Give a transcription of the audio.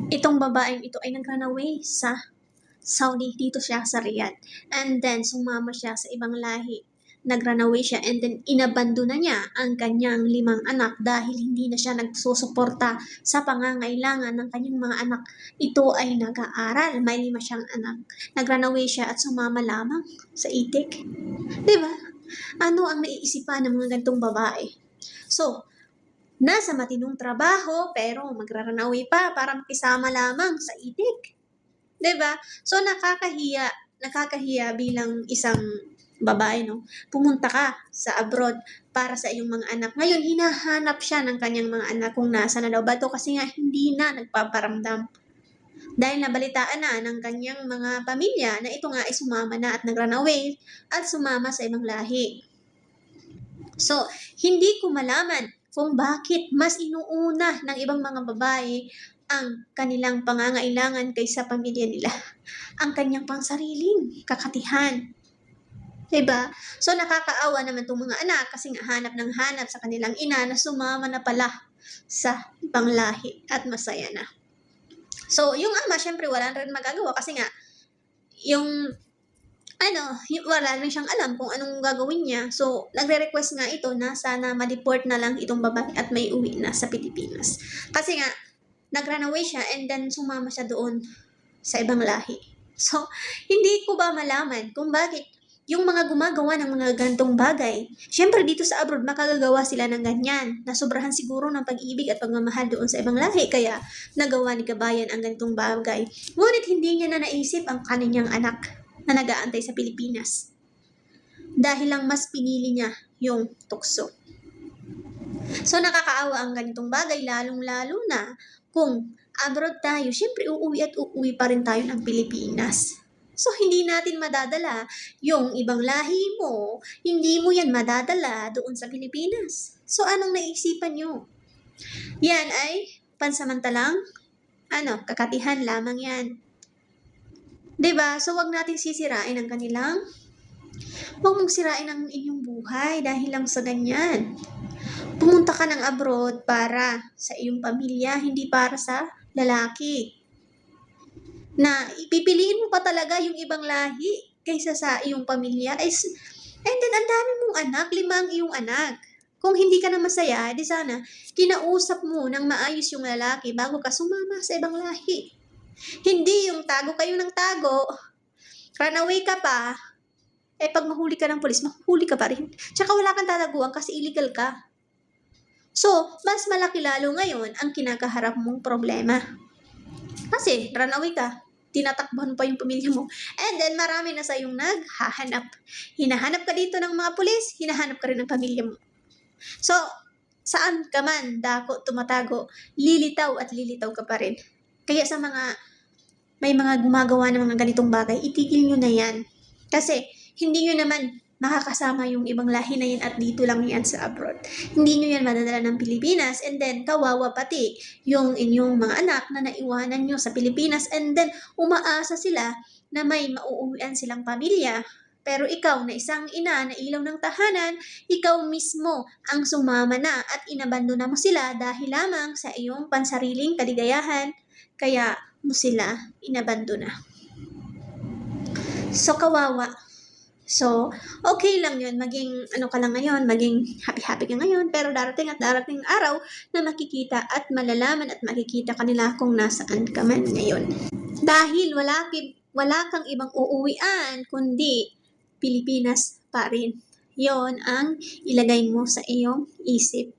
Itong babaeng ito ay nag-run away sa Saudi, dito siya sa Riyadh. And then, sumama siya sa ibang lahi. Nag-run away siya and then inabandona niya ang kanyang 5 anak dahil hindi na siya nagsusuporta sa pangangailangan ng kanyang mga anak. Ito ay nag-aaral, may 5 siyang anak. Nag-run away siya at sumama lamang sa itik. Diba? Ano ang naiisipan ng mga gantong babae? So, nasa matinong trabaho pero magra-run away pa para makisama lamang sa itik. 'Di ba? So nakakahiya bilang isang babae, no? Pumunta ka sa abroad para sa iyong mga anak. Ngayon hinahanap siya ng kanyang mga anak kung nasaan na daw ba 'to kasi nga hindi na nagpaparamdam. Dahil nabalitaan na ng kanyang mga pamilya na ito nga ay sumama na at nag-run away at sumama sa ibang lahi. So, hindi ko malaman kung bakit mas inuuna ng ibang mga babae ang kanilang pangangailangan kaysa pamilya nila. Ang kanyang pangsariling kakatihan. Diba? So, nakakaawa naman itong mga anak kasi nga hanap ng hanap sa kanilang ina na sumama na pala sa ibang lahi at masaya na. So, yung ama, syempre, wala rin magagawa kasi nga, wala rin siyang alam kung anong gagawin niya. So, nagre-request nga ito na sana ma-deport na lang itong babae at may uwi na sa Pilipinas. Kasi nga, nag-run away siya and then sumama siya doon sa ibang lahi. So, hindi ko ba malaman kung bakit yung mga gumagawa ng mga gantong bagay, syempre dito sa abroad, makagagawa sila ng ganyan, na sobrahan siguro ng pag-ibig at pagmamahal doon sa ibang lahi, kaya nagawa ni Kabayan ang ganitong bagay. Ngunit hindi niya na naisip ang kanyang anak na nag-aantay sa Pilipinas. Dahil lang mas pinili niya yung tukso. So, nakakaawa ang ganitong bagay, lalong-lalo na kung abroad tayo, syempre uuwi at uuwi pa rin tayo ng Pilipinas. So, hindi natin madadala yung ibang lahi mo, hindi mo yan madadala doon sa Pilipinas. So, anong naisipan nyo? Yan ay pansamantalang, kakatihan lamang yan. 'Di ba? So, wag natin sisirain ang kanilang, wag mong sirain ang inyong buhay dahil lang sa ganyan. Pumunta ka ng abroad para sa iyong pamilya, hindi para sa lalaki. Na ipipiliin mo pa talaga yung ibang lahi kaysa sa iyong pamilya. And then, ang dami mong anak, 5 ang iyong anak. Kung hindi ka na masaya, di sana, kinausap mo ng maayos yung lalaki bago ka sumama sa ibang lahi. Hindi yung tago kayo ng tago, run away ka pa, pag mahuli ka ng pulis, mahuli ka pa rin. Tsaka wala kang tataguan kasi illegal ka. So, mas malaki lalo ngayon ang kinakaharap mong problema. Kasi, run away ka, tinatakbuhan pa yung pamilya mo. And then, marami na sa yung naghahanap. Hinahanap ka dito ng mga pulis, hinahanap ka rin ng pamilya mo. So, saan ka man dako tumatago, lilitaw at lilitaw ka pa rin. Kaya sa may mga gumagawa ng mga ganitong bagay, itigil nyo na yan. Kasi, hindi nyo naman makakasama yung ibang lahi na yan at dito lang yan sa abroad. Hindi nyo yan madadala ng Pilipinas and then kawawa pati yung inyong mga anak na naiwanan nyo sa Pilipinas and then umaasa sila na may mauuwian silang pamilya. Pero ikaw na isang ina na ilaw ng tahanan, ikaw mismo ang sumama na at inabandona mo sila dahil lamang sa iyong pansariling kaligayahan. Kaya mo sila inabandona. So, kawawa. So, okay lang yun. Maging ka lang ngayon, maging happy-happy ka ngayon, pero darating araw na makikita at malalaman at makikita kanila kung nasaan ka man ngayon. Dahil wala kang ibang uuwian, kundi Pilipinas pa rin. Yon ang ilagay mo sa iyong isip.